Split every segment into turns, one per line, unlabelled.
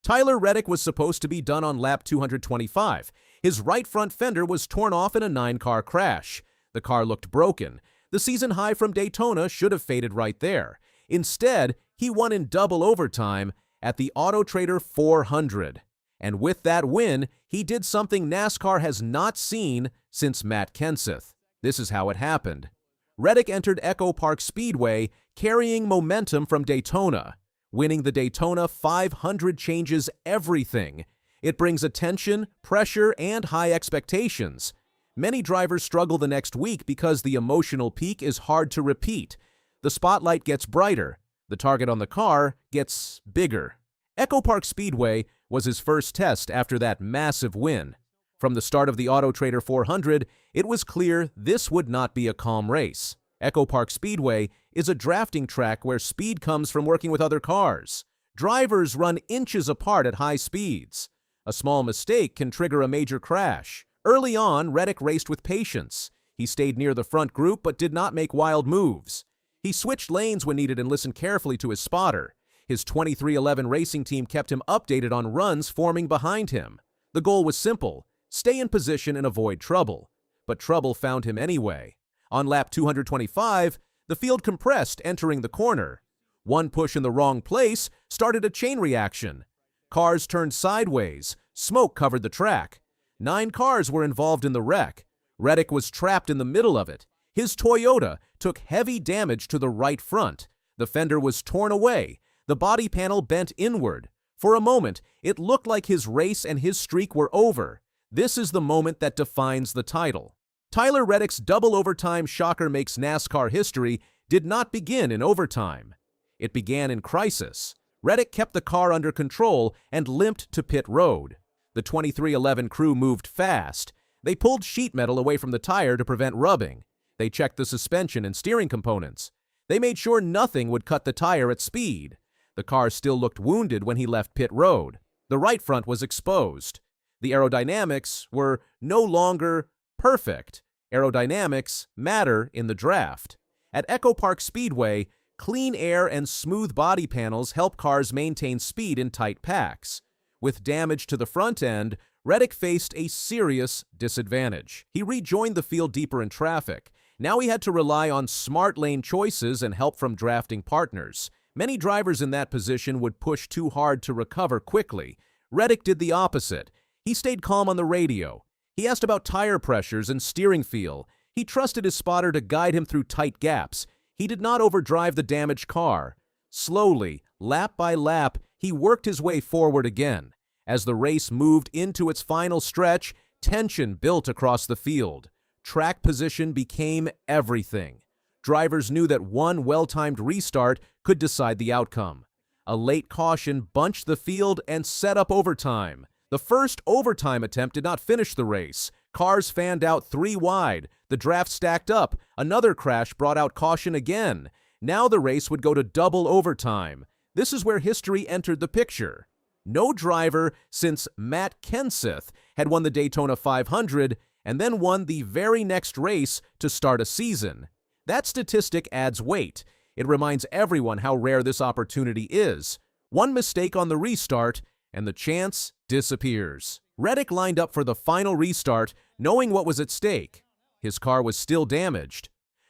Tyler Reddick was supposed to be done on lap 225. His right front fender was torn off in a 9-car crash. The car looked broken. The season high from Daytona should have faded right there. Instead, he won in double overtime at the Autotrader 400. And with that win, he did something NASCAR has not seen since Matt Kenseth. This is how it happened. Reddick entered Echo Park Speedway carrying momentum from Daytona. Winning the Daytona 500 changes everything. It brings attention, pressure, and high expectations. Many drivers struggle the next week because the emotional peak is hard to repeat. The spotlight gets brighter. The target on the car gets bigger. Echo Park Speedway was his first test after that massive win. From the start of the Autotrader 400, it was clear this would not be a calm race. Echo Park Speedway is a drafting track where speed comes from working with other cars. Drivers run inches apart at high speeds. A small mistake can trigger a major crash. Early on, Reddick raced with patience. He stayed near the front group but did not make wild moves. He switched lanes when needed and listened carefully to his spotter. His 2311 racing team kept him updated on runs forming behind him. The goal was simple: stay in position and avoid trouble. But trouble found him anyway. On lap 225, the field compressed entering the corner. One push in the wrong place started a chain reaction. Cars turned sideways. Smoke covered the track. 9 cars were involved in the wreck. Reddick was trapped in the middle of it. His Toyota took heavy damage to the right front. The fender was torn away. The body panel bent inward. For a moment, it looked like his race and his streak were over. This is the moment that defines the title. Tyler Reddick's double overtime shocker makes NASCAR history did not begin in overtime. It began in crisis. Reddick kept the car under control and limped to pit road. The 2311 crew moved fast. They pulled sheet metal away from the tire to prevent rubbing. They checked the suspension and steering components. They made sure nothing would cut the tire at speed. The car still looked wounded when he left pit road. The right front was exposed. The aerodynamics were no longer perfect. Aerodynamics matter in the draft. At Echo Park Speedway, clean air and smooth body panels help cars maintain speed in tight packs. With damage to the front end, Reddick faced a serious disadvantage. He rejoined the field deeper in traffic. Now he had to rely on smart lane choices and help from drafting partners. Many drivers in that position would push too hard to recover quickly. Reddick did the opposite. He stayed calm on the radio. He asked about tire pressures and steering feel. He trusted his spotter to guide him through tight gaps. He did not overdrive the damaged car. Slowly, lap by lap, he worked his way forward again. As the race moved into its final stretch, tension built across the field. Track position became everything. Drivers knew that one well-timed restart could decide the outcome. A late caution bunched the field and set up overtime. The first overtime attempt did not finish the race. Cars fanned out 3 wide. The draft stacked up. Another crash brought out caution again. Now the race would go to double overtime. This is where history entered the picture. No driver since Matt Kenseth had won the Daytona 500 and then won the very next race to start a season. That statistic adds weight. It reminds everyone how rare this opportunity is. One mistake on the restart, and the chance disappears. Reddick lined up for the final restart, knowing what was at stake. His car was still damaged.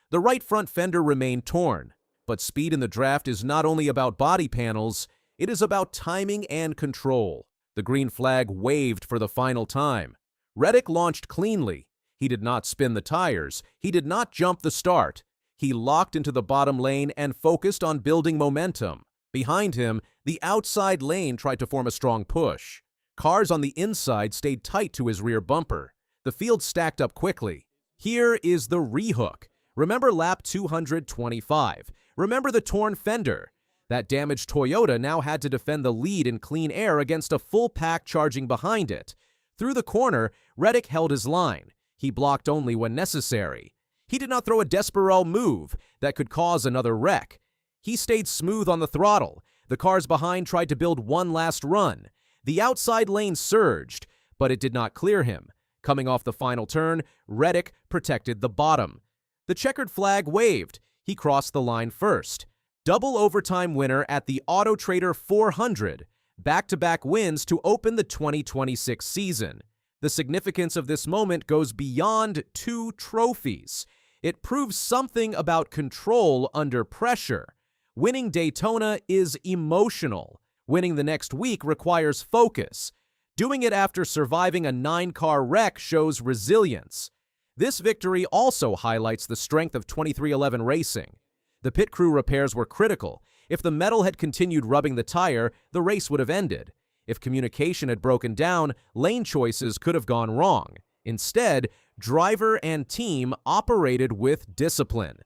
The right front fender remained torn. But speed in the draft is not only about body panels, it is about timing and control. The green flag waved for the final time. Reddick launched cleanly. He did not spin the tires. He did not jump the start. He locked into the bottom lane and focused on building momentum. Behind him, the outside lane tried to form a strong push. Cars on the inside stayed tight to his rear bumper. The field stacked up quickly. Here is the rehook. Remember lap 225. Remember the torn fender. That damaged Toyota now had to defend the lead in clean air against a full pack charging behind it. Through the corner, Reddick held his line. He blocked only when necessary. He did not throw a desperado move that could cause another wreck. He stayed smooth on the throttle. The cars behind tried to build one last run. The outside lane surged, but it did not clear him. Coming off the final turn, Reddick protected the bottom. The checkered flag waved. He crossed the line first. Double overtime winner at the Autotrader 400. back-to-back wins to open the 2026 season. The significance of this moment goes beyond 2 trophies. It proves something about control under pressure. Winning Daytona is emotional. Winning the next week requires focus. Doing it after surviving a 9-car wreck shows resilience. This victory also highlights the strength of 2311 racing. The pit crew repairs were critical. If the metal had continued rubbing the tire, the race would have ended. If communication had broken down, lane choices could have gone wrong. Instead, driver and team operated with discipline.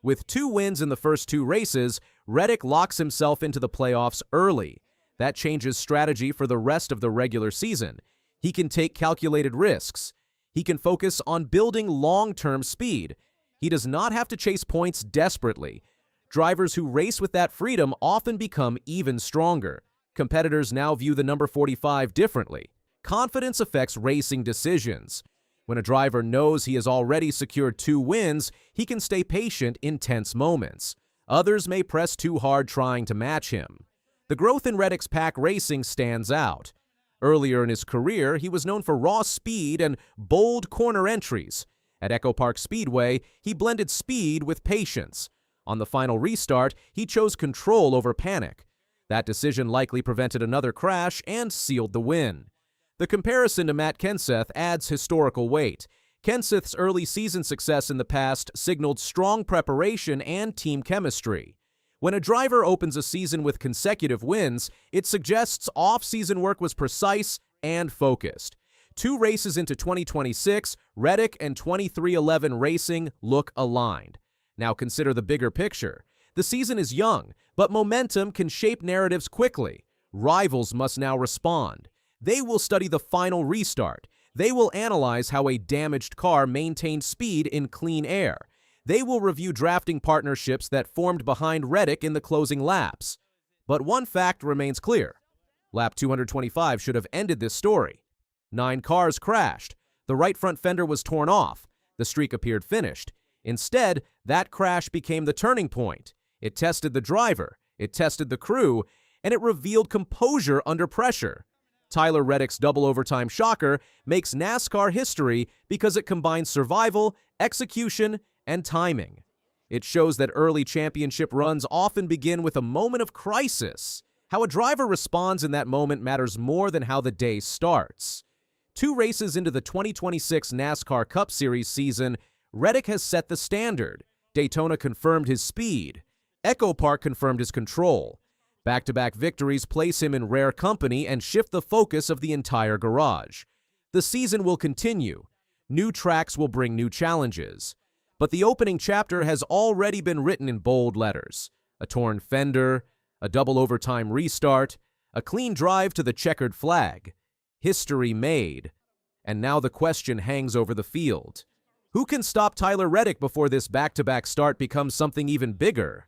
With 2 wins in the first 2 races, Reddick locks himself into the playoffs early. That changes strategy for the rest of the regular season. He can take calculated risks. He can focus on building long-term speed. He does not have to chase points desperately. Drivers who race with that freedom often become even stronger. Competitors now view the number 45 differently. Confidence affects racing decisions. When a driver knows he has already secured 2 wins, he can stay patient in tense moments. Others may press too hard trying to match him. The growth in Reddick's pack racing stands out. Earlier in his career, he was known for raw speed and bold corner entries. At Echo Park Speedway, he blended speed with patience. On the final restart, he chose control over panic. That decision likely prevented another crash and sealed the win. The comparison to Matt Kenseth adds historical weight. Kenseth's early season success in the past signaled strong preparation and team chemistry. When a driver opens a season with consecutive wins, it suggests off-season work was precise and focused. 2 races into 2026, Reddick and 2311 Racing look aligned. Now consider the bigger picture. The season is young, but momentum can shape narratives quickly. Rivals must now respond. They will study the final restart. They will analyze how a damaged car maintained speed in clean air. They will review drafting partnerships that formed behind Reddick in the closing laps. But one fact remains clear. Lap 225 should have ended this story. 9 cars crashed. The right front fender was torn off. The streak appeared finished. Instead, that crash became the turning point. It tested the driver, it tested the crew, and it revealed composure under pressure. Tyler Reddick's double overtime shocker makes NASCAR history because it combines survival, execution, and timing. It shows that early championship runs often begin with a moment of crisis. How a driver responds in that moment matters more than how the day starts. 2 races into the 2026 NASCAR Cup Series season, Reddick has set the standard. Daytona confirmed his speed. Echo Park confirmed his control. Back-to-back victories place him in rare company and shift the focus of the entire garage. The season will continue. New tracks will bring new challenges. But the opening chapter has already been written in bold letters. A torn fender, a double overtime restart, a clean drive to the checkered flag. History made. And now the question hangs over the field. Who can stop Tyler Reddick before this back-to-back start becomes something even bigger?